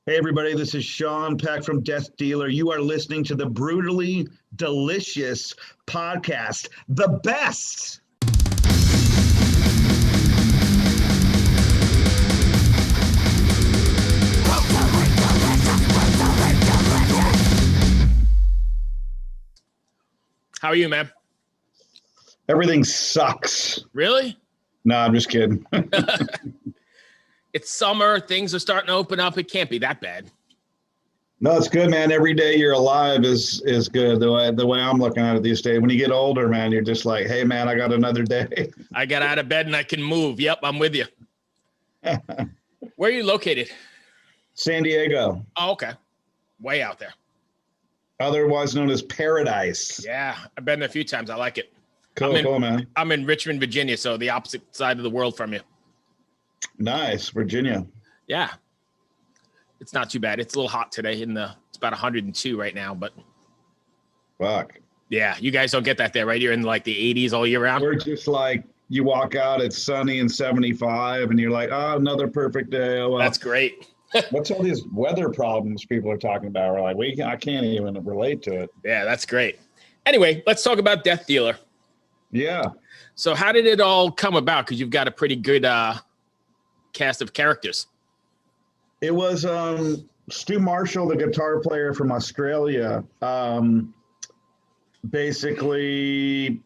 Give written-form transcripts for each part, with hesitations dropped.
Hey, everybody, this is Sean Peck from Death Dealer. You are listening to the Brutally Delicious podcast, the best. How are you, man? Everything sucks. Really? No, I'm just kidding. It's summer. Things are starting to open up. It can't be that bad. No, it's good, man. Every day you're alive is good. The way I'm looking at it these days. When you get older, man, you're just like, hey, man, I got another day. I got out of bed and I can move. Yep, I'm with you. Where are you located? San Diego, Oh, okay. Way out there. otherwise known as Paradise. Yeah, I've been there a few times. I like it. Cool, man. I'm in Richmond, Virginia, so the opposite side of the world from you. Nice, Virginia. Yeah. It's not too bad. It's a little hot today. It's about 102 right now, but Fuck. yeah, you guys don't get that there, right? You're in like the 80s all year round. We're just like, you walk out, it's sunny and 75, and you're like, oh, another perfect day. Oh, well. That's great. What's all these weather problems people are talking about? We're like, I can't even relate to it. Yeah, that's great. Anyway, let's talk about Death Dealer. Yeah. So how did it all come about? Because you've got a pretty good cast of characters. It was Stu Marshall, the guitar player from Australia. Basically,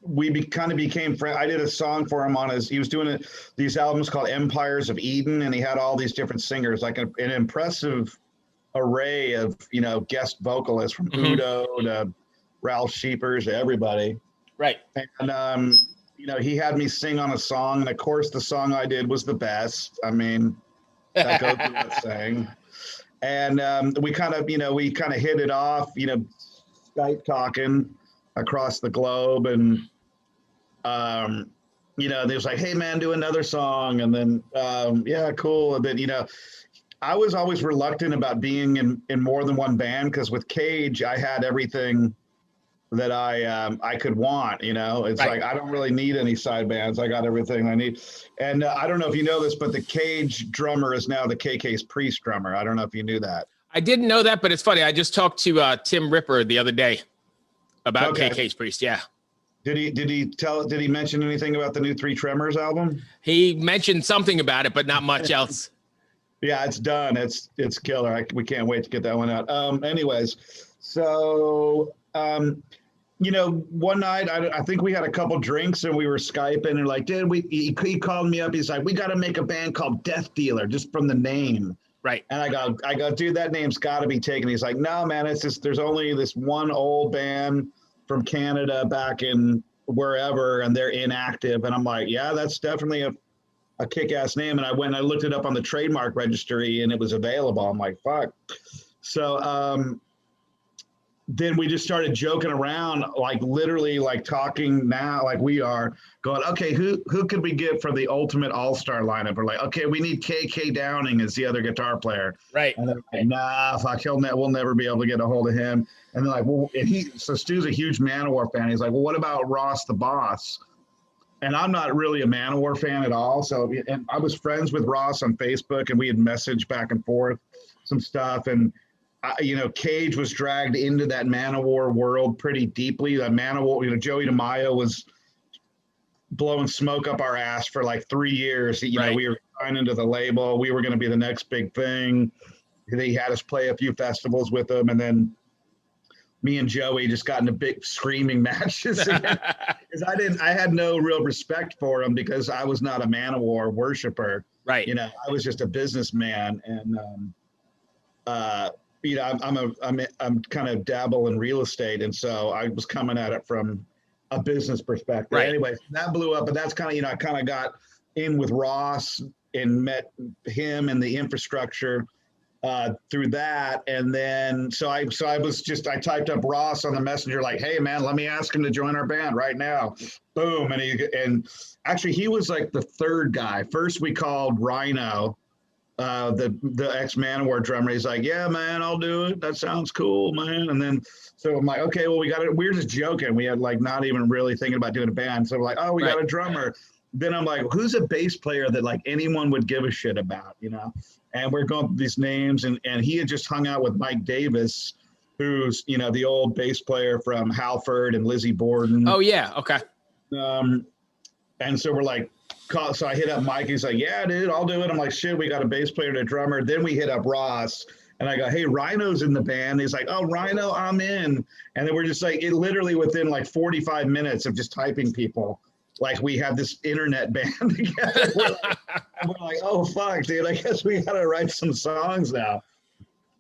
we kind of became friends. I did a song for him he was doing these albums called Empires of Eden, and he had all these different singers, like an impressive array of, guest vocalists from Udo to Ralph Sheepers to everybody. Right. And, he had me sing on a song, and of course the song I did was the best. I mean, that goes without saying. And we kind of hit it off, Skype talking across the globe, and they was like, hey man, do another song. And then yeah, cool. And then I was always reluctant about being in more than one band, because with Cage I had everything that I could want. It's right. Like, I don't really need any side bands. I got everything I need. And I don't know if you know this, but the Cage drummer is now the KK's Priest drummer. I don't know if you knew that. I didn't know that, but it's funny. I just talked to Tim Ripper the other day about KK's Priest. Yeah. Did he mention anything about the new Three Tremors album? He mentioned something about it, but not much else. Yeah, it's done. It's killer. We can't wait to get that one out. Anyways, so one night I think we had a couple drinks and we were Skyping, and like, he called me up. He's like, we got to make a band called Death Dealer just from the name. Right. And I go, dude, that name's got to be taken. He's like, no, man, it's just, there's only this one old band from Canada back in wherever, and they're inactive. And I'm like, yeah, that's definitely a kick-ass name. And I went and I looked it up on the trademark registry, and it was available. I'm like, fuck. So then we just started joking around, like literally like talking now, like we are going, okay, who could we get for the ultimate all-star lineup? We're like, okay, we need KK Downing as the other guitar player. Right. And they're like, nah, fuck, we'll never be able to get a hold of him. And they're like, well, so Stu's a huge Manowar fan. He's like, well, what about Ross the Boss? And I'm not really a Manowar fan at all. So, and I was friends with Ross on Facebook, and we had messaged back and forth some stuff. And Cage was dragged into that Manowar world pretty deeply. That Manowar, Joey DeMaio was blowing smoke up our ass for like 3 years. Right. We were signed into the label. We were going to be the next big thing. He had us play a few festivals with him, and then me and Joey just got into big screaming matches because I had no real respect for him, because I was not a Manowar worshiper. Right. I was just a businessman, and I'm kind of dabble in real estate, and so I was coming at it from a business perspective. Right. Anyway, that blew up, but that's kind of I kind of got in with Ross and met him and the infrastructure through that, and then so I typed up Ross on the messenger, like, hey man, let me ask him to join our band right now. Boom, and actually he was like the third guy. First we called Rhino, the ex Manowar drummer. He's like, yeah man, I'll do it, that sounds cool, man. And then so I'm like, okay, well, we got it. We were just joking, we had like not even really thinking about doing a band. So we're like, oh, we got a drummer. then I'm like, who's a bass player that like anyone would give a shit about, you know? And we're going through these names, and he had just hung out with Mike Davis, who's, you know, the old bass player from Halford and Lizzie Borden. Oh yeah, okay. And so we're like, so I hit up Mike. He's like, yeah, dude, I'll do it. I'm like, shit, we got a bass player and a drummer. Then we hit up Ross, and I go, hey, Rhino's in the band. He's like, oh, Rhino, I'm in. And then we're just like, it literally within like 45 minutes of just typing people, like we have this internet band together. We're like, oh fuck, dude, I guess we gotta write some songs now.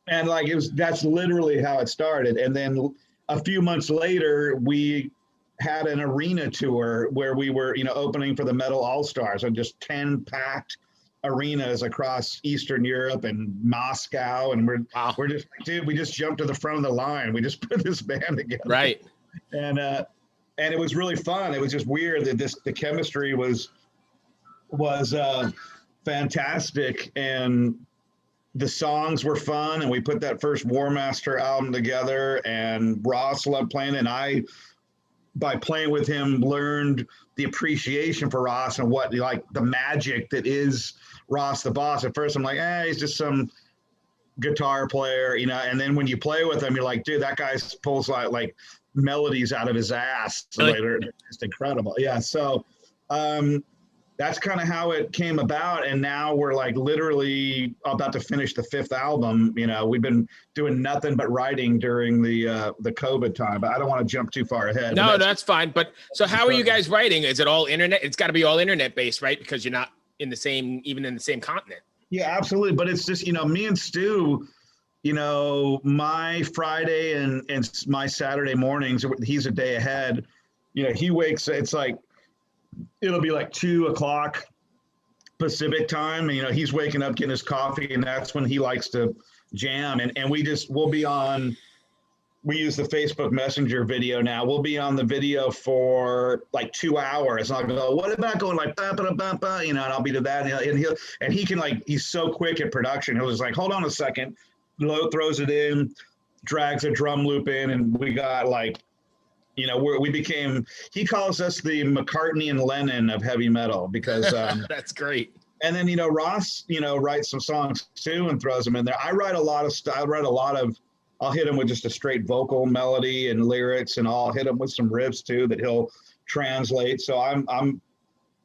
And like that's literally how it started. And then a few months later, we had an arena tour where we were, you know, opening for the Metal All-Stars, and just 10 packed arenas across Eastern Europe and Moscow. And we're just like, dude, we just jumped to the front of the line. We just put this band together. Right. And it was really fun. It was just weird that the chemistry was fantastic, and the songs were fun. And we put that first War Master album together, and Ross loved playing. And I, by playing with him, learned the appreciation for Ross and what, like, the magic that is Ross the Boss. At first I'm like, he's just some guitar player, you know. And then when you play with him, you're like, dude, that guy pulls like melodies out of his ass. So they're just incredible. Yeah. So that's kind of how it came about. And now we're like literally about to finish the 5th album. You know, we've been doing nothing but writing during the COVID time, but I don't want to jump too far ahead. No, that's fine. But so how are you guys writing? Is it all internet? It's got to be all internet based, right? Because you're not in the same continent. Yeah, absolutely. But it's just, you know, me and Stu, you know, my Friday and my Saturday mornings, he's a day ahead. You know, he wakes, it's like, it'll be like 2:00 Pacific time. And, you know, he's waking up, getting his coffee, and that's when he likes to jam. And we'll be on, we use the Facebook Messenger video now. We'll be on the video for like 2 hours. And I'll go, what about going like, ba, ba, ba, ba, you know, and I'll be to that. And he can like, he's so quick at production. He'll just like, hold on a second. Throws it in, drags a drum loop in, and we got like, you know, he calls us the McCartney and Lennon of heavy metal, because that's great. And then, you know, Ross, you know, writes some songs too and throws them in there. I write a lot of stuff. I'll hit him with just a straight vocal melody and lyrics, and I'll hit him with some riffs too that he'll translate. So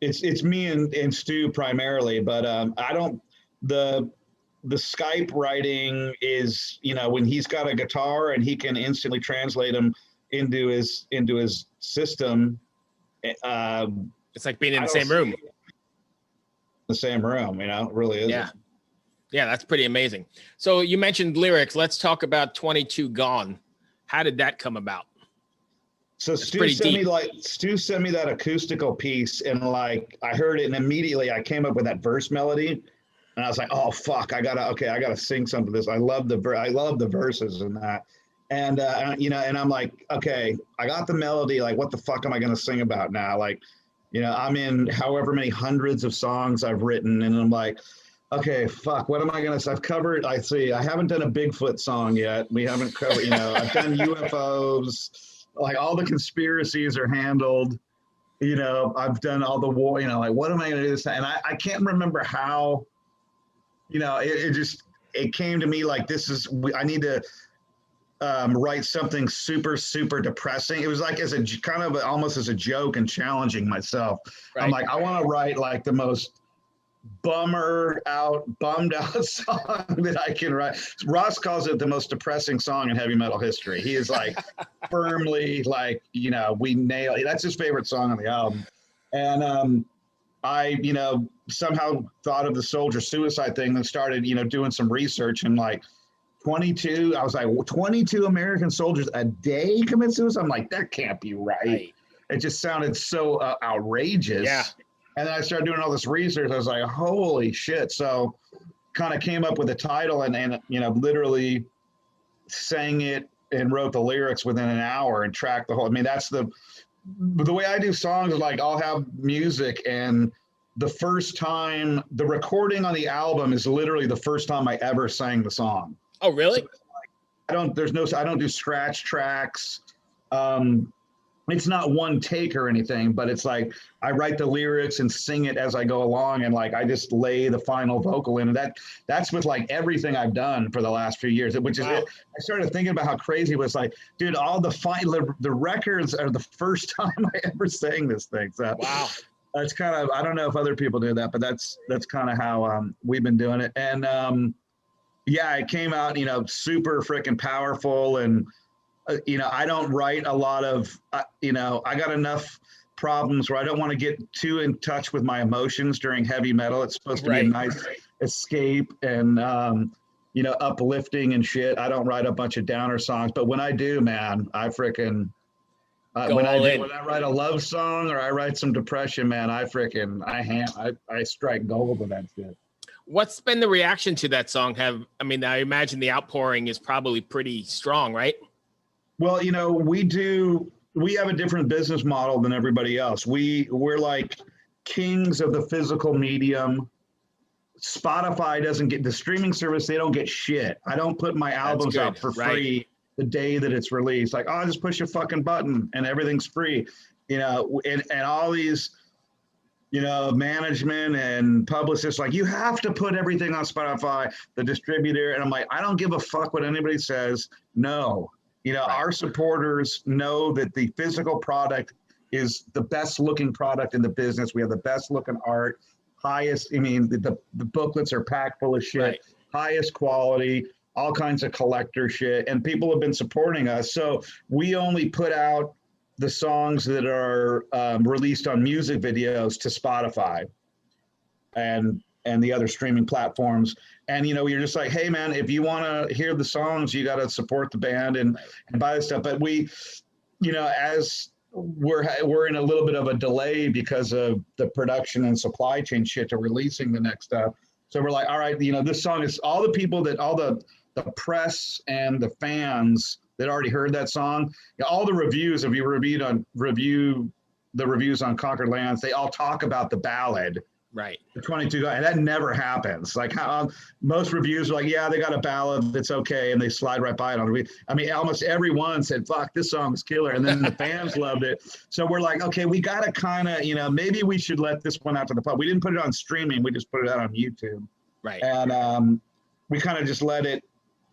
it's me and Stu primarily, but the Skype writing is, you know, when he's got a guitar and he can instantly translate them into his system. It's like being in the same room. The same room, you know, it really is. Yeah. Yeah, that's pretty amazing. So you mentioned lyrics. Let's talk about 22 Gone. How did that come about? So Stu sent me that acoustical piece, and like I heard it, and immediately I came up with that verse melody. And I was like, oh fuck, I gotta sing some of this. I love the verses in that. And you know, and I'm like, okay, I got the melody, like what the fuck am I gonna sing about now? Like, you know, I'm in however many hundreds of songs I've written, and I'm like, okay, fuck, what am I gonna say? I haven't done a Bigfoot song yet. We haven't covered, you know, I've done UFOs, like all the conspiracies are handled. You know, I've done all the war, you know, like what am I gonna do this time? And I can't remember how. You know, it came to me like I need to write something super, super depressing. It was like as a kind of almost as a joke and challenging myself. Right. I'm like, I want to write like the most bummed out song that I can write. Ross calls it the most depressing song in heavy metal history. He is like firmly like, you know, we nail it. That's his favorite song on the album. And I, you know, somehow thought of the soldier suicide thing and started, you know, doing some research, and like 22 American soldiers a day commit suicide. I'm like, that can't be right. It just sounded so outrageous. Yeah. And then I started doing all this research. I was like, holy shit. So kind of came up with a title and, you know, literally sang it and wrote the lyrics within an hour and tracked the whole, I mean, that's the way I do songs is like, I'll have music, and the first time the recording on the album is literally the first time I ever sang the song. Oh, really? So I don't do scratch tracks. it's not one take or anything, but it's like I write the lyrics and sing it as I go along, and like I just lay the final vocal in. And that's with like everything I've done for the last few years, which is Wow. it. I started thinking about how crazy it was. Like, dude, all the records are the first time I ever sang this thing. So Wow. that's kind of, I don't know if other people do that, but that's kind of how we've been doing it. And yeah, it came out, super freaking powerful. And I don't write a lot of, I got enough problems where I don't want to get too in touch with my emotions during heavy metal. It's supposed to be a nice escape and, uplifting and shit. I don't write a bunch of downer songs, but when I do, man, I freaking, when I write a love song or I write some depression, man, I strike gold with that shit. What's been the reaction to that song? I imagine the outpouring is probably pretty strong, right? Well, we have a different business model than everybody else. We're like kings of the physical medium. Spotify doesn't get the streaming service. They don't get shit. I don't put my albums out for free the day that it's released. Like, oh, just push a fucking button and everything's free, and all these, management and publicists, like, you have to put everything on Spotify, the distributor. And I'm like, I don't give a fuck what anybody says. No. Our supporters know that the physical product is the best looking product in the business. We have the best looking art, the booklets are packed full of shit, highest quality, all kinds of collector shit. And people have been supporting us. So we only put out the songs that are released on music videos to Spotify and the other streaming platforms. And, you're just like, hey, man, if you want to hear the songs, you got to support the band and buy the stuff. But we, as we're in a little bit of a delay because of the production and supply chain shit to releasing the next stuff. So we're like, all right, this song is all the people that all the press and the fans that already heard that song, all the reviews, if you review the reviews on Conquered Lands, they all talk about the ballad. Right. The 22 guy, and that never happens. Like how most reviews are like, yeah, they got a ballad that's okay, and they slide right by it. Almost everyone said, fuck, this song's killer. And then the fans loved it. So we're like, okay, we got to kind of, maybe we should let this one out to the public. We didn't put it on streaming. We just put it out on YouTube. Right. And we kind of just let it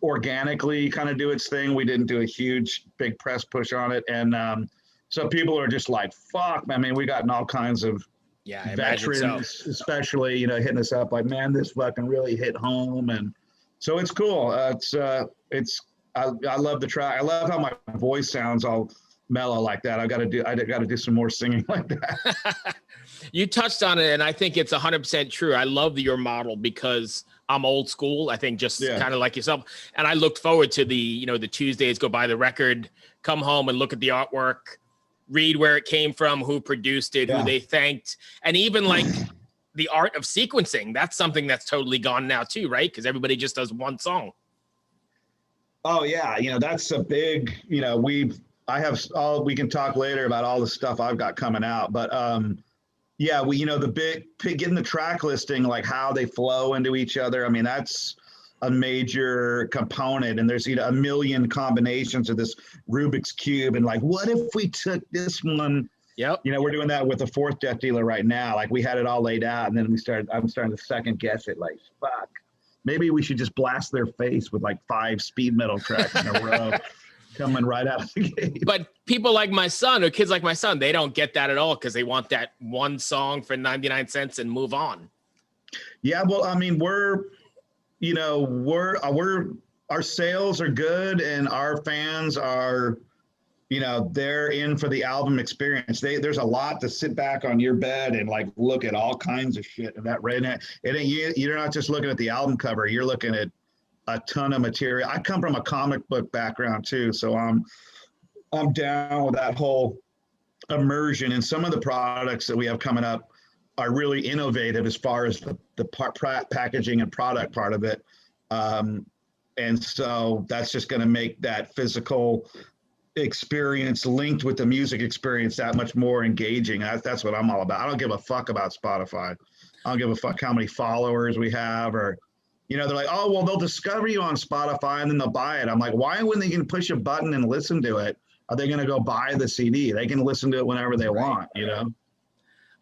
organically kind of do its thing. We didn't do a huge, big press push on it. And so people are just like, fuck, we gotten all kinds of veterans, especially, hitting us up like, man, this fucking really hit home. And so it's cool. I love the track. I love how my voice sounds all mellow like that. I got to do some more singing like that. You touched on it, and I think it's 100% true. I love your model because I'm old school. I think just kind of like yourself. And I looked forward to the Tuesdays, go buy the record, come home and look at the artwork, read where it came from, who produced it, who they thanked, and even like the art of sequencing. That's something that's totally gone now too, right? Because everybody just does one song. Oh yeah, that's a big. We can talk later about all the stuff I've got coming out, but the big getting the track listing, like how they flow into each other. That's a major component, and there's a million combinations of this Rubik's Cube, and like, what if we took this one? Yep. We're doing that with the Fourth Death Dealer right now. Like, we had it all laid out, and then I'm starting to second guess it. Like, fuck, maybe we should just blast their face with like 5 speed metal tracks in a row coming right out of the gate. But people like my son, or kids like my son, they don't get that at all because they want that one song for 99 cents and move on. Yeah, well, our sales are good, and our fans are, they're in for the album experience. There's a lot to sit back on your bed and like look at all kinds of shit. And that you're not just looking at the album cover. You're looking at a ton of material. I come from a comic book background too, so I'm down with that whole immersion. And some of the products that we have coming up are really innovative as far as the packaging and product part of it. And so that's just going to make that physical experience linked with the music experience that much more engaging. That's what I'm all about. I don't give a fuck about Spotify. I don't give a fuck how many followers we have, or, they're like, oh, well, they'll discover you on Spotify and then they'll buy it. I'm like, why wouldn't they can push a button and listen to it are they going to go buy the CD? They can listen to it whenever they want, you know?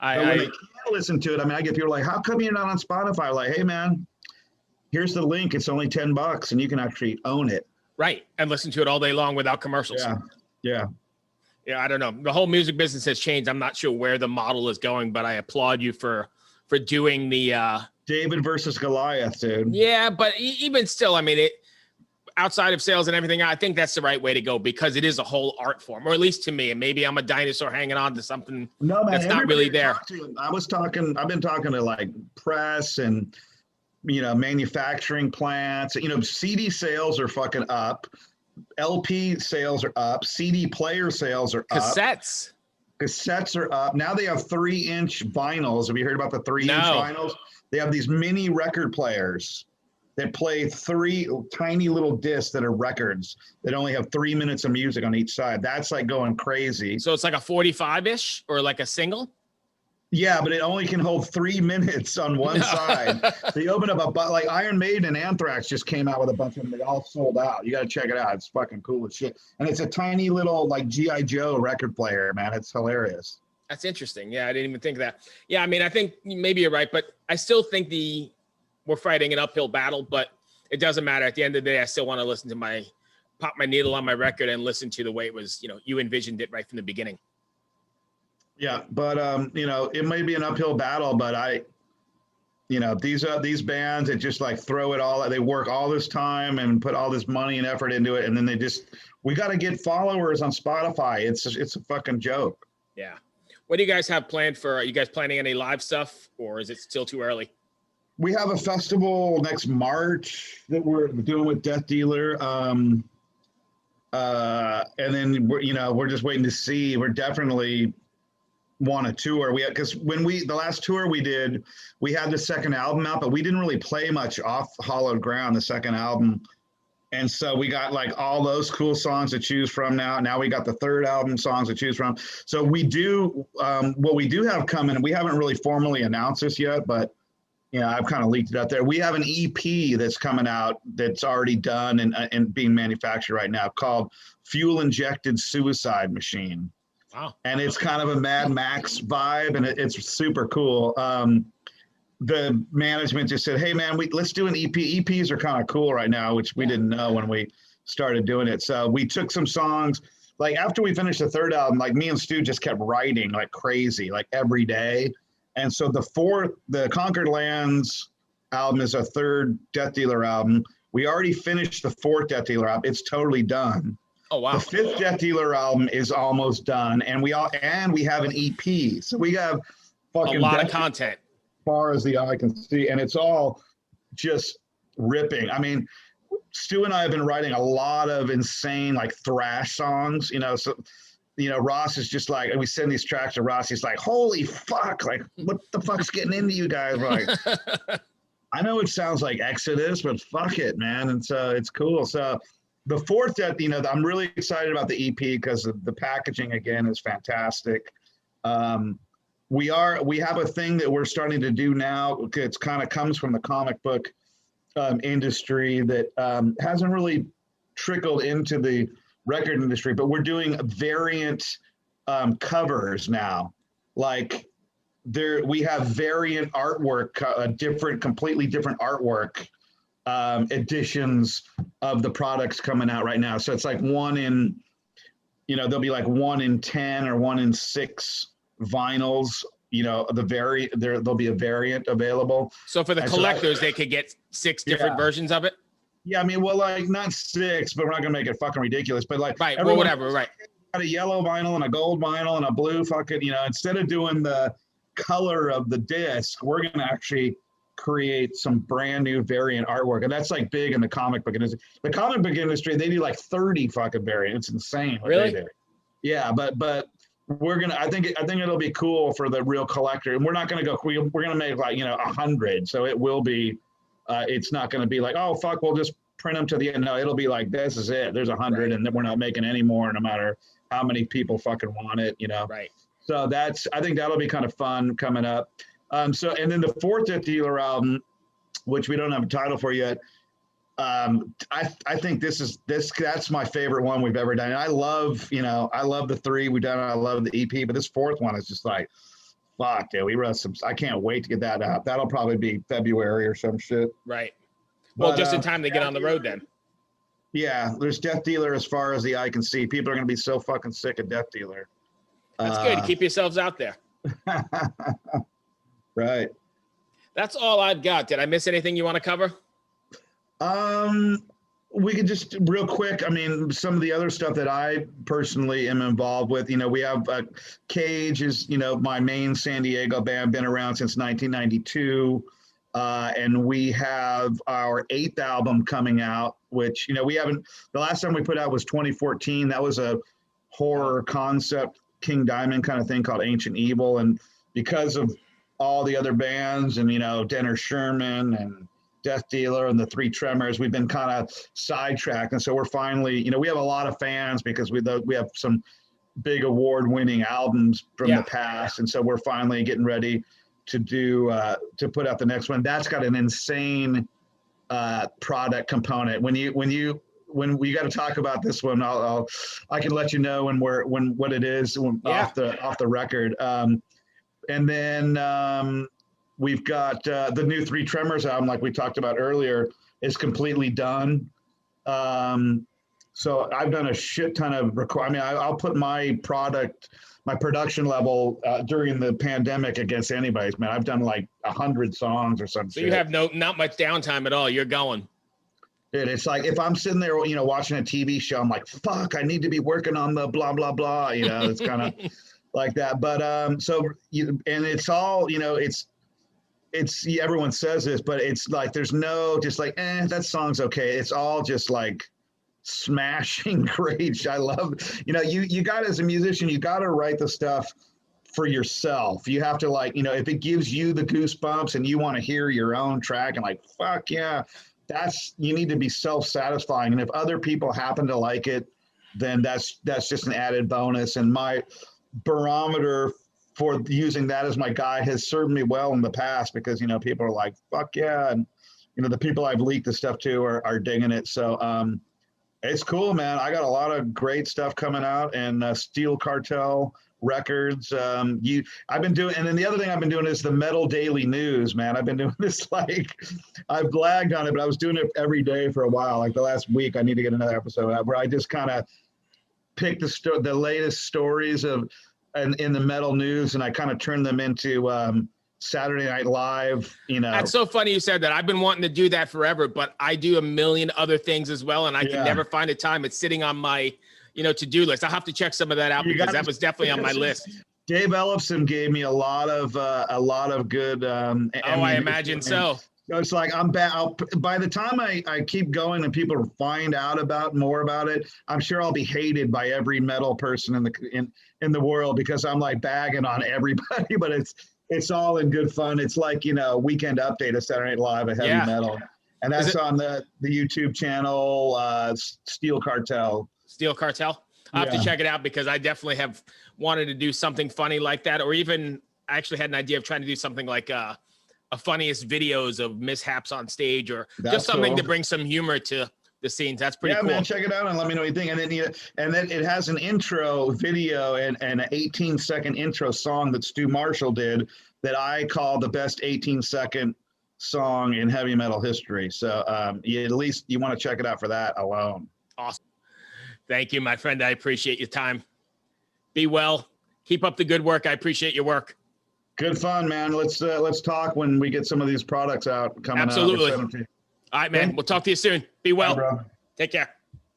But when they can't listen to it, I mean, I get people like, how come you're not on Spotify? Like, hey man, here's the link. It's only $10 and you can actually own it. Right. And listen to it all day long without commercials. Yeah. Yeah. Yeah. I don't know. The whole music business has changed. I'm not sure where the model is going, but I applaud you for doing the David versus Goliath, dude. Yeah. But even still, I mean, outside of sales and everything, I think that's the right way to go because it is a whole art form, or at least to me. And maybe I'm a dinosaur hanging on to something that's not really there. I've been talking to like press and, you know, manufacturing plants, you know, CD sales are fucking up. LP sales are up. CD player sales are up. Cassettes are up. Now they have 3-inch vinyls. Have you heard about the 3-inch vinyls? They have these mini record players that play 3 tiny little discs that are records that only have 3 minutes of music on each side. That's like going crazy. So it's like a 45-ish or like a single? Yeah, but it only can hold 3 minutes on one side. So you open up like Iron Maiden and Anthrax just came out with a bunch of them. They all sold out. You got to check it out. It's fucking cool as shit. And it's a tiny little like G.I. Joe record player, man. It's hilarious. That's interesting. Yeah, I didn't even think of that. Yeah, I mean, I think maybe you're right, but I still think we're fighting an uphill battle, but it doesn't matter. At the end of the day, I still want to listen to pop my needle on my record and listen to the way it was, you know, you envisioned it right from the beginning. Yeah. But, you know, it may be an uphill battle, but you know, these bands that just like throw it all, they work all this time and put all this money and effort into it. And then we got to get followers on Spotify. It's a fucking joke. Yeah. What do you guys have planned are you guys planning any live stuff or is it still too early? We have a festival next March that we're doing with Death Dealer. And then we're just waiting to see. We're definitely want to tour. Because the last tour we did, we had the second album out, but we didn't really play much off Hollowed Ground, the second album. And so we got like all those cool songs to choose from now. Now we got the third album songs to choose from. So we do, what we do have coming, and we haven't really formally announced this yet, but I've kind of leaked it out there. We have an EP that's coming out that's already done and being manufactured right now called Fuel Injected Suicide Machine. Wow. And it's kind of a Mad Max vibe, and it's super cool. The management just said, hey, man, let's do an EP. EPs are kind of cool right now, which we didn't know when we started doing it. So we took some songs. Like after we finished the third album, like me and Stu just kept writing like crazy, like every day. And so the Conquered Lands album is our third Death Dealer album. We already finished the fourth Death Dealer album. It's totally done. Oh, wow. The fifth Death Dealer album is almost done. And we have an EP. So we have fucking a lot of content. As far as the eye can see. And it's all just ripping. I mean, Stu and I have been writing a lot of insane like thrash songs, so Ross is just like, and we send these tracks to Ross. He's like, holy fuck, like, what the fuck's getting into you guys? Like, I know it sounds like Exodus, but fuck it, man. And so it's cool. So the fourth, I'm really excited about the EP because the packaging again is fantastic. We have a thing that we're starting to do now. It's kind of comes from the comic book industry that hasn't really trickled into the record industry, but we're doing variant covers now. Like we have variant artwork, completely different artwork editions of the products coming out right now. So it's like there'll be like 1 in 10 or 1 in 6 vinyls. There'll be a variant available. So for the collectors, they could get 6 different versions of it. Yeah, I mean, well, like not 6, but we're not gonna make it fucking ridiculous. But like, right, well, whatever, right? Got a yellow vinyl and a gold vinyl and a blue fucking. Instead of doing the color of the disc, we're gonna actually create some brand new variant artwork, and that's like big in the comic book industry. The comic book industry, they do like 30 fucking variants. It's insane what they do. Yeah, but we're gonna. I think it'll be cool for the real collector, and we're not gonna go. We're gonna make like 100, so it will be. It's not going to be like, oh, fuck, we'll just print them to the end. No, it'll be like, this is it. There's 100, right. And then we're not making any more, no matter how many people fucking want it, Right. So I think that'll be kind of fun coming up. And then the fourth Death Dealer album, which we don't have a title for yet, I think that's my favorite one we've ever done. And I love the 3 we've done. I love the EP, but this 4th one is just like, fuck, dude, we wrote some. I can't wait to get that out. That'll probably be February or some shit. Right. Well, But, just in time to get on the road then. Yeah, there's Death Dealer as far as the eye can see. People are going to be so fucking sick of Death Dealer. That's good. Keep yourselves out there. Right. That's all I've got. Did I miss anything you want to cover? We could just real quick. I mean, some of the other stuff that I personally am involved with. We have Cage is my main San Diego band, been around since 1992. And we have our 8th album coming out, which, we haven't, the last time we put out was 2014. That was a horror concept, King Diamond kind of thing called Ancient Evil. And because of all the other bands and, Denner Sherman and Death Dealer and the 3 Tremors, we've been kind of sidetracked. And so we're finally, we have a lot of fans because we have some big award-winning albums from the past. And so we're finally getting ready to put out the next one. That's got an insane product component. When we got to talk about this one, I can let you know what it is off the record. And then we've got the new 3 Tremors album, like we talked about earlier, is completely done. So I've done a shit ton of I'll put my production level during the pandemic against anybody's, man. I've done like 100 songs or something. So you have not much downtime at all. You're going. Dude, it's like if I'm sitting there, watching a TV show, I'm like, fuck, I need to be working on the blah, blah, blah. It's kind of like that. But and it's all, it's everyone says this, but it's like there's no just like, that song's okay. It's all just like smashing great. I love, you got, as a musician, you got to write the stuff for yourself. You have to if it gives you the goosebumps and you want to hear your own track and like, fuck yeah, you need to be self-satisfying. And if other people happen to like it, then that's just an added bonus. And my barometer for using that as my guide has served me well in the past because, people are like, fuck yeah. And, the people I've leaked the stuff to are digging it. So, it's cool, man. I got a lot of great stuff coming out, and Steel Cartel Records. I've been doing, and then the other thing I've been doing is the Metal Daily News, man. I've been doing this I've lagged on it, but I was doing it every day for a while. Like the last week, I need to get another episode out where I just kind of pick the latest stories in the metal news, and I kind of turn them into Saturday Night Live, That's so funny you said that. I've been wanting to do that forever, but I do a million other things as well, and I can never find a time. It's sitting on my, to-do list. I'll have to check some of that out because that was definitely on my list. Dave Ellefson gave me a lot of good. I imagine so. So it's like I'm back. By the time I keep going and people find out more about it, I'm sure I'll be hated by every metal person in the world because I'm like bagging on everybody. But it's all in good fun. It's like Weekend Update of Saturday Night Live of heavy metal, and that's on the YouTube channel Steel Cartel. Steel Cartel. I'll have to check it out because I definitely have wanted to do something funny like that, or even I actually had an idea of trying to do something like a funniest videos of mishaps on stage, or just something to bring some humor to the scenes. That's pretty cool. Yeah, man, check it out and let me know what you think. And then it has an intro video and an 18-second intro song that Stu Marshall did that I call the best 18-second song in heavy metal history. So at least you want to check it out for that alone. Awesome. Thank you, my friend. I appreciate your time. Be well. Keep up the good work. I appreciate your work. Good fun, man. Let's talk when we get some of these products out coming out. Absolutely. All right, man. We'll talk to you soon. Be well. Bye, bro. Take care.